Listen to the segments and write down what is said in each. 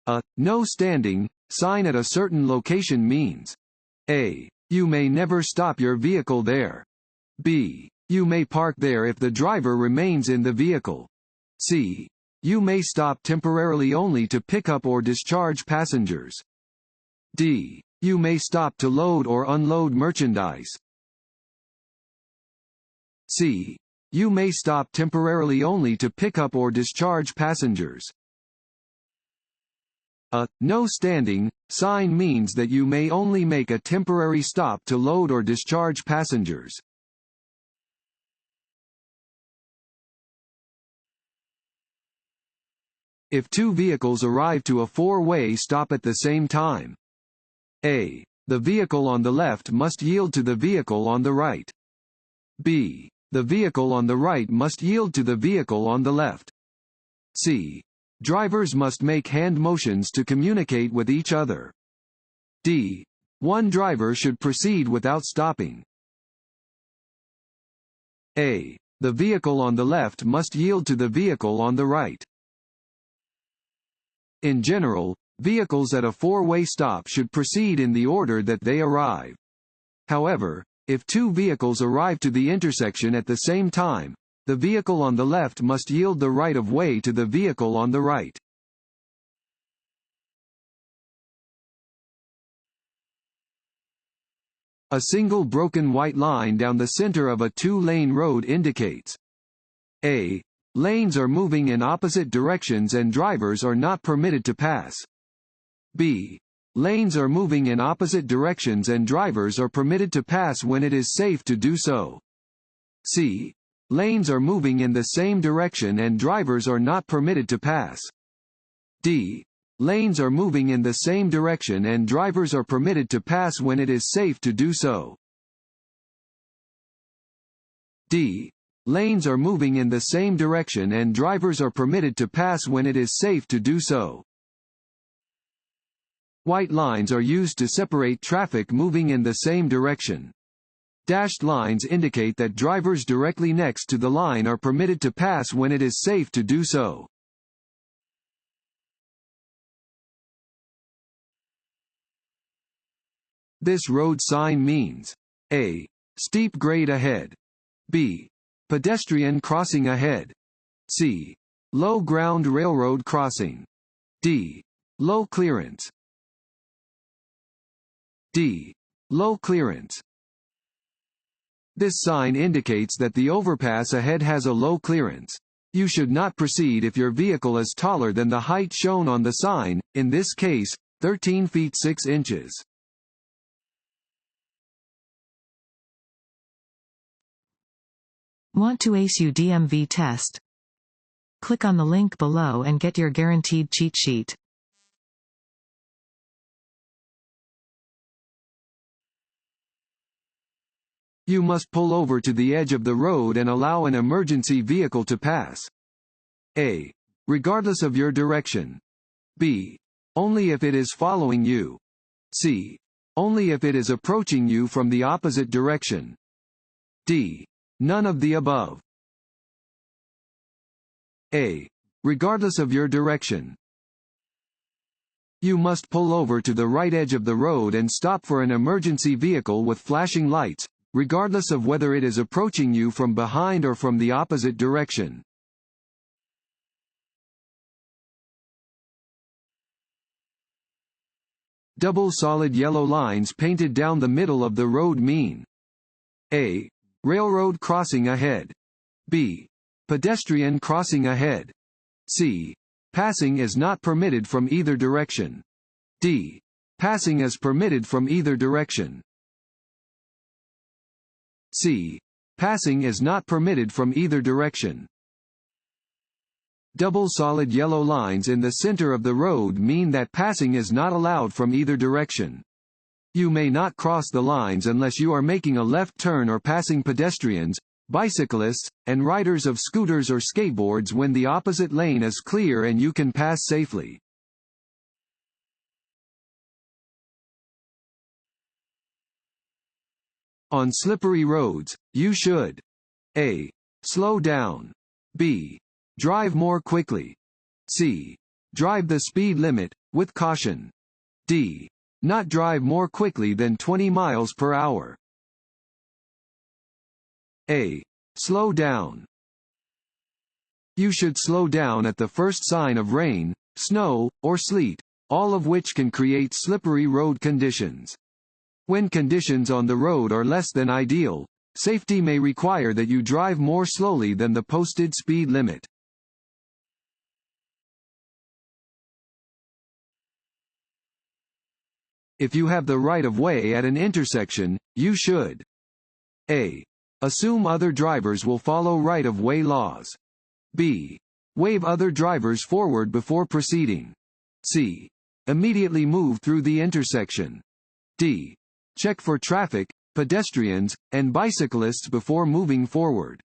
A no standing sign at a certain location means A. You may never stop your vehicle there. B. You may park there if the driver remains in the vehicle. C. You may stop temporarily only to pick up or discharge passengers. D. You may stop to load or unload merchandise. C. You may stop temporarily only to pick up or discharge passengers. A no standing sign means that you may only make a temporary stop to load or discharge passengers. If two vehicles arrive to a four-way stop at the same time, A. The vehicle on the left must yield to the vehicle on the right. B. The vehicle on the right must yield to the vehicle on the left. C. Drivers must make hand motions to communicate with each other. D. One driver should proceed without stopping. A. The vehicle on the left must yield to the vehicle on the right. In general, vehicles at a four-way stop should proceed in the order that they arrive. However, if two vehicles arrive to the intersection at the same time, the vehicle on the left must yield the right of way to the vehicle on the right. A single broken white line down the center of a two-lane road indicates A. Lanes are moving in opposite directions and drivers are not permitted to pass. B. Lanes are moving in opposite directions and drivers are permitted to pass when it is safe to do so. C. Lanes are moving in the same direction and drivers are not permitted to pass. D. Lanes are moving in the same direction and drivers are permitted to pass when it is safe to do so. D. Lanes are moving in the same direction and drivers are permitted to pass when it is safe to do so. White lines are used to separate traffic moving in the same direction. Dashed lines indicate that drivers directly next to the line are permitted to pass when it is safe to do so. This road sign means A. Steep grade ahead. B. Pedestrian crossing ahead. C. Low ground railroad crossing. D. Low clearance. D. Low clearance. This sign indicates that the overpass ahead has a low clearance. You should not proceed if your vehicle is taller than the height shown on the sign, in this case, 13 feet 6 inches. Want to ace your DMV test? Click on the link below and get your guaranteed cheat sheet. You must pull over to the edge of the road and allow an emergency vehicle to pass. A. Regardless of your direction. B. Only if it is following you. C. Only if it is approaching you from the opposite direction. D. None of the above. A. Regardless of your direction. You must pull over to the right edge of the road and stop for an emergency vehicle with flashing lights, regardless of whether it is approaching you from behind or from the opposite direction. Double solid yellow lines painted down the middle of the road mean A. Railroad crossing ahead. B. Pedestrian crossing ahead. C. Passing is not permitted from either direction. D. Passing is permitted from either direction. C. Passing is not permitted from either direction. Double solid yellow lines in the center of the road mean that passing is not allowed from either direction. You may not cross the lines unless you are making a left turn or passing pedestrians, bicyclists, and riders of scooters or skateboards when the opposite lane is clear and you can pass safely. On slippery roads, you should A. Slow down. B. Drive more quickly. C. Drive the speed limit, with caution. D. Not drive more quickly than 20 miles per hour. A. Slow down. You should slow down at the first sign of rain, snow, or sleet, all of which can create slippery road conditions. When conditions on the road are less than ideal, safety may require that you drive more slowly than the posted speed limit. If you have the right-of-way at an intersection, you should: A. Assume other drivers will follow right-of-way laws. B. Wave other drivers forward before proceeding. C. Immediately move through the intersection. D. Check for traffic, pedestrians, and bicyclists before moving forward.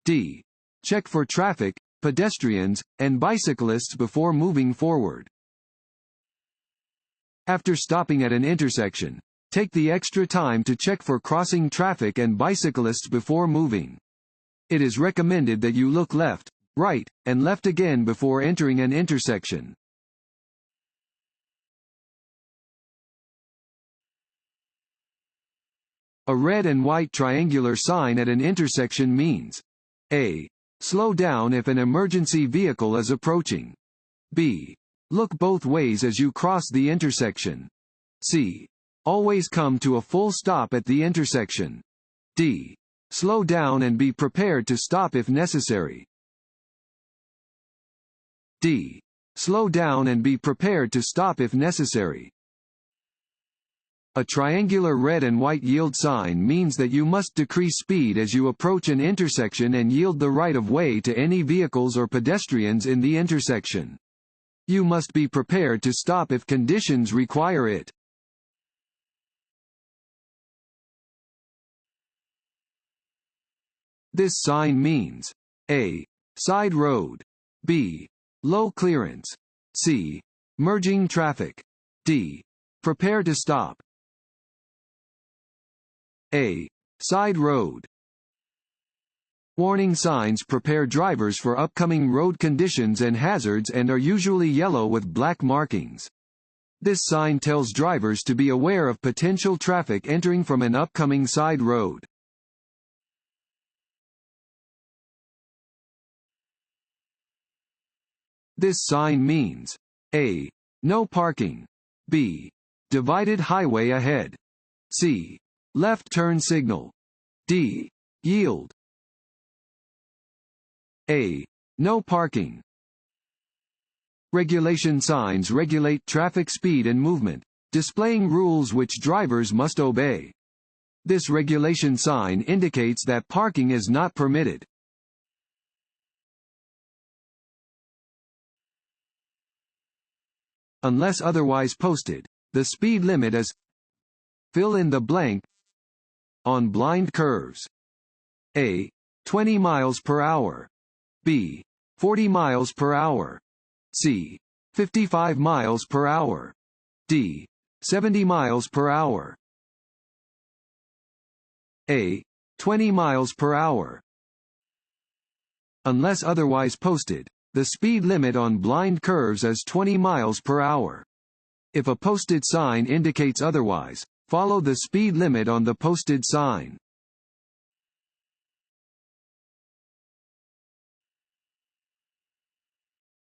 D. Check for traffic, pedestrians, and bicyclists before moving forward. After stopping at an intersection, take the extra time to check for crossing traffic and bicyclists before moving. It is recommended that you look left, right, and left again before entering an intersection. A red and white triangular sign at an intersection means: A. Slow down if an emergency vehicle is approaching. B. Look both ways as you cross the intersection. C. Always come to a full stop at the intersection. D. Slow down and be prepared to stop if necessary. D. Slow down and be prepared to stop if necessary. A triangular red and white yield sign means that you must decrease speed as you approach an intersection and yield the right-of-way to any vehicles or pedestrians in the intersection. You must be prepared to stop if conditions require it. This sign means: A. Side road. B. Low clearance. C. Merging traffic. D. Prepare to stop. A. Side road. Warning signs prepare drivers for upcoming road conditions and hazards and are usually yellow with black markings. This sign tells drivers to be aware of potential traffic entering from an upcoming side road. This sign means: A. No parking. B. Divided highway ahead. C. Left turn signal. D. Yield. A. No parking. Regulation signs regulate traffic speed and movement, displaying rules which drivers must obey. This regulation sign indicates that parking is not permitted. Unless otherwise posted, the speed limit is: fill in the blank. On blind curves. A. 20 miles per hour. B. 40 miles per hour. C. 55 miles per hour. D. 70 miles per hour. A. 20 miles per hour. Unless otherwise posted, the speed limit on blind curves is 20 miles per hour. If a posted sign indicates otherwise, follow the speed limit on the posted sign.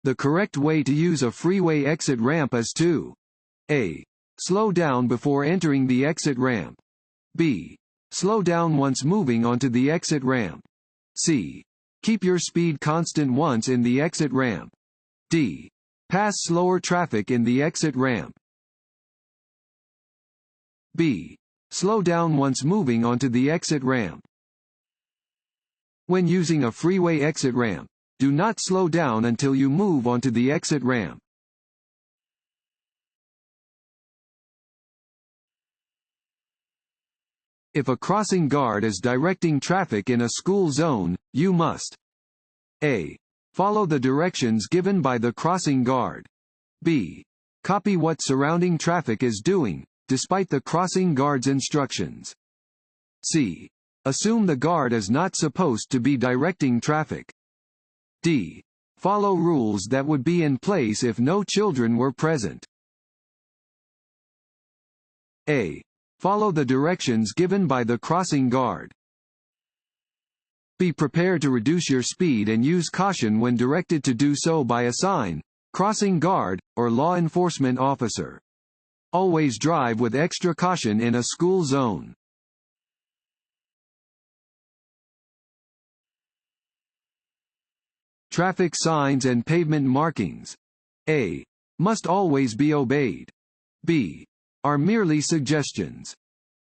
The correct way to use a freeway exit ramp is to: A. Slow down before entering the exit ramp. B. Slow down once moving onto the exit ramp. C. Keep your speed constant once in the exit ramp. D. Pass slower traffic in the exit ramp. B. Slow down once moving onto the exit ramp. When using a freeway exit ramp, do not slow down until you move onto the exit ramp. If a crossing guard is directing traffic in a school zone, you must: A. Follow the directions given by the crossing guard. B. Copy what surrounding traffic is doing, despite the crossing guard's instructions. C. Assume the guard is not supposed to be directing traffic. D. Follow rules that would be in place if no children were present. A. Follow the directions given by the crossing guard. Be prepared to reduce your speed and use caution when directed to do so by a sign, crossing guard, or law enforcement officer. Always drive with extra caution in a school zone. Traffic signs and pavement markings. A. Must always be obeyed. B. Are merely suggestions.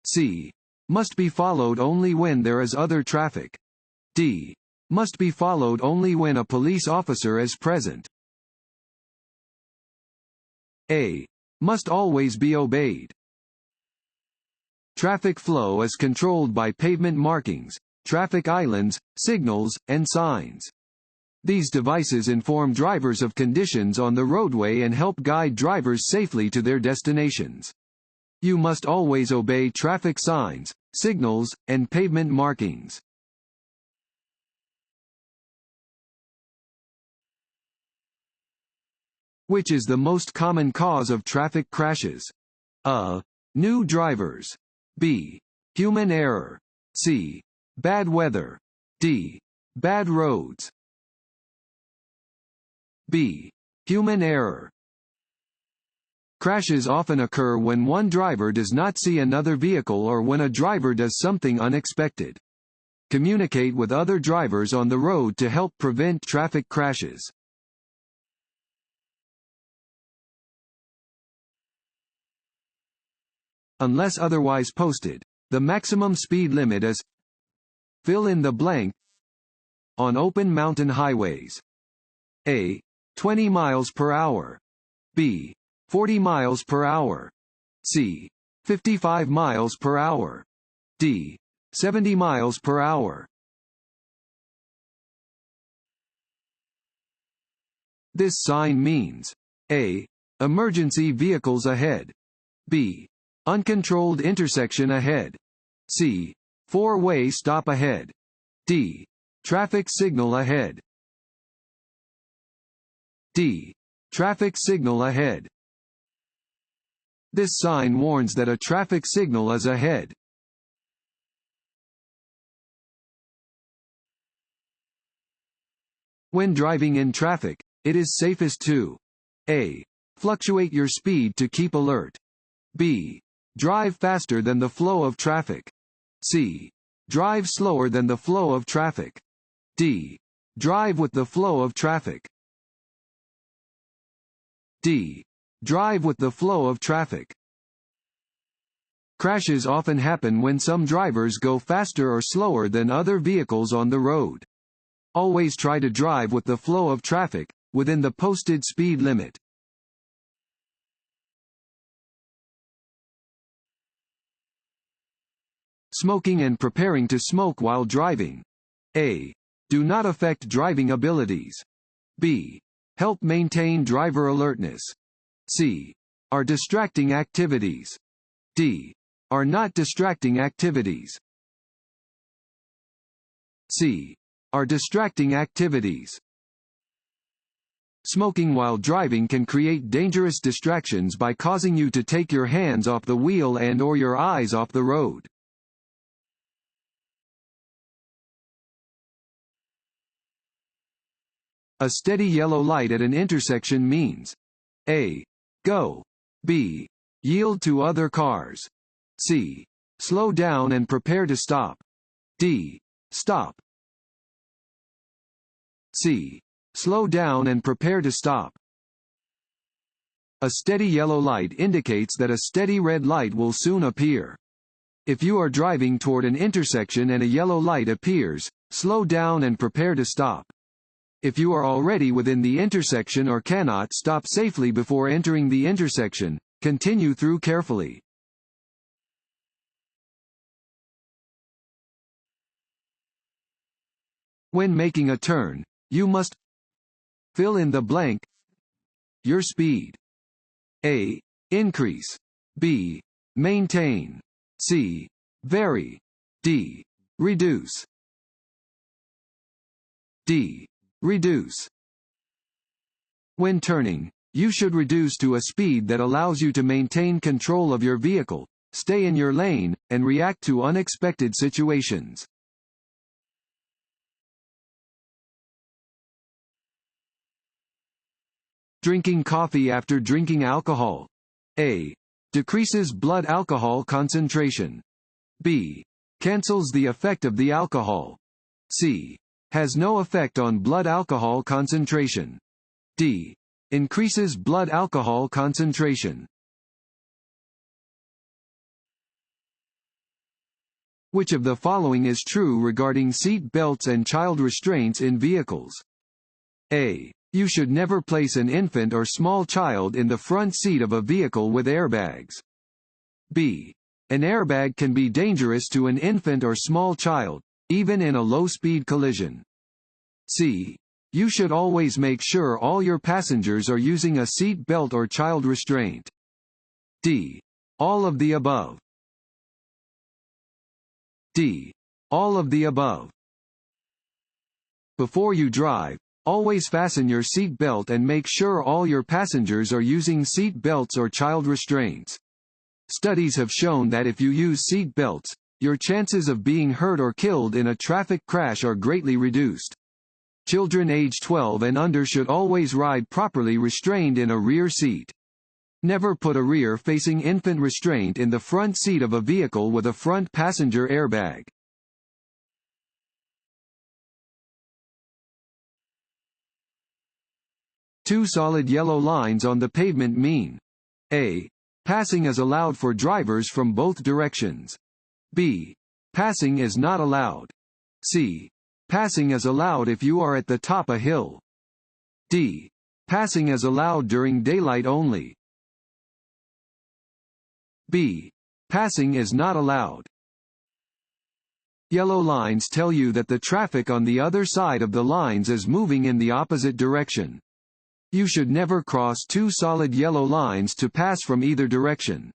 C. Must be followed only when there is other traffic. D. Must be followed only when a police officer is present. A. Must always be obeyed. Traffic flow is controlled by pavement markings, traffic islands, signals, and signs. These devices inform drivers of conditions on the roadway and help guide drivers safely to their destinations. You must always obey traffic signs, signals, and pavement markings. Which is the most common cause of traffic crashes? A. New drivers. B. Human error. C. Bad weather. D. Bad roads. B. Human error. Crashes often occur when one driver does not see another vehicle or when a driver does something unexpected. Communicate with other drivers on the road to help prevent traffic crashes. Unless otherwise posted, the maximum speed limit is fill in the blank on open mountain highways. A. 20 miles per hour. B. 40 miles per hour. C. 55 miles per hour. D. 70 miles per hour. This sign means A. Emergency vehicles ahead. B. Uncontrolled intersection ahead. C. Four-way stop ahead. D. Traffic signal ahead. D. Traffic signal ahead. This sign warns that a traffic signal is ahead. When driving in traffic, it is safest to A. Fluctuate your speed to keep alert. B. Drive faster than the flow of traffic. C. Drive slower than the flow of traffic. D. Drive with the flow of traffic. D. Drive with the flow of traffic. Crashes often happen when some drivers go faster or slower than other vehicles on the road. Always try to drive with the flow of traffic, within the posted speed limit. Smoking and preparing to smoke while driving. A. Do not affect driving abilities. B. Help maintain driver alertness. C. Are distracting activities. D. Are not distracting activities. C. Are distracting activities. Smoking while driving can create dangerous distractions by causing you to take your hands off the wheel and/or your eyes off the road. A steady yellow light at an intersection means A. Go. B. Yield to other cars. C. Slow down and prepare to stop. D. Stop. C. Slow down and prepare to stop. A steady yellow light indicates that a steady red light will soon appear. If you are driving toward an intersection and a yellow light appears, slow down and prepare to stop. If you are already within the intersection or cannot stop safely before entering the intersection, continue through carefully. When making a turn, you must fill in the blank your speed. A. Increase. B. Maintain. C. Vary. D. Reduce. D. Reduce. When turning, you should reduce to a speed that allows you to maintain control of your vehicle, stay in your lane, and react to unexpected situations. Drinking coffee after drinking alcohol. A. Decreases blood alcohol concentration. B. Cancels the effect of the alcohol. C. Has no effect on blood alcohol concentration. D. Increases blood alcohol concentration. Which of the following is true regarding seat belts and child restraints in vehicles? A. You should never place an infant or small child in the front seat of a vehicle with airbags. B. An airbag can be dangerous to an infant or small child, even in a low-speed collision. C. You should always make sure all your passengers are using a seat belt or child restraint. D. All of the above. D. All of the above. Before you drive, always fasten your seat belt and make sure all your passengers are using seat belts or child restraints. Studies have shown that if you use seat belts, your chances of being hurt or killed in a traffic crash are greatly reduced. Children age 12 and under should always ride properly restrained in a rear seat. Never put a rear-facing infant restraint in the front seat of a vehicle with a front passenger airbag. Two solid yellow lines on the pavement mean: A. Passing is allowed for drivers from both directions. B. Passing is not allowed. C. Passing is allowed if you are at the top a hill. D. Passing is allowed during daylight only. B. Passing is not allowed. Yellow lines tell you that the traffic on the other side of the lines is moving in the opposite direction. You should never cross two solid yellow lines to pass from either direction.